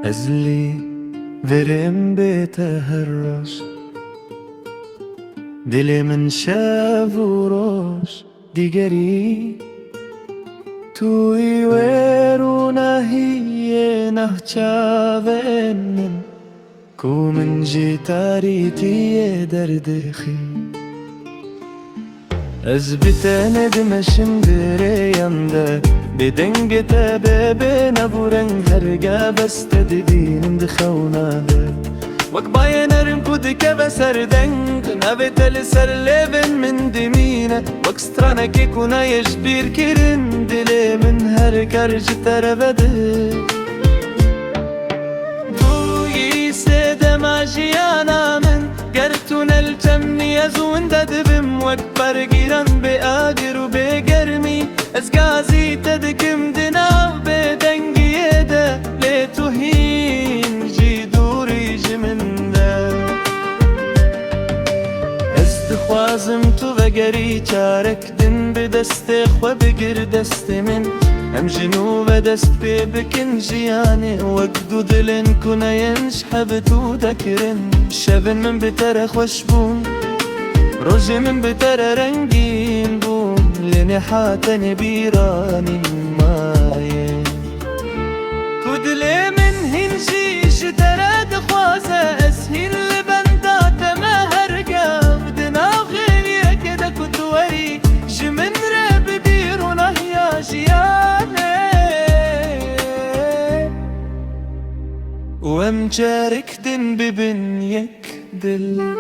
ازلی ورم بتهرش دل من شاف وراش دیگری توی ویرونا هی نهچاون کو من جیتاری تی دردخی از بتندمشم درياندا بدنگ تبابي نبورن هرجا بس تدبين دخونا وقبايا نرم كودك بسردنك نبت لسر لبن من دمينا وكسترانا كيكونا يجبير كيرن دلي من هر كرج تربده دوي سيدة ماجيانا من قرتونا الجمني يزون ددبم وكبر جيران بآجر وبقرمي ازقازي تدكم دنا بدنجي يدا لتوهين جي دوري جمن دا استخوازم تو وگری چارك دن بدست خو بگر دست من هم جنوب دست بي بكن جياني وقدو دلن كنا ينش حبتو دكرن شبن من بتر خوشبون روجي من بتر رنگين بون لني حاتني بيراني ماين كدلي من هنجي شتراد خوازة اسهل لبندات ما هرقا بدنا غير كده كدوري جمن رب بيرونا يا جياني ومجارك دن ببنيك دل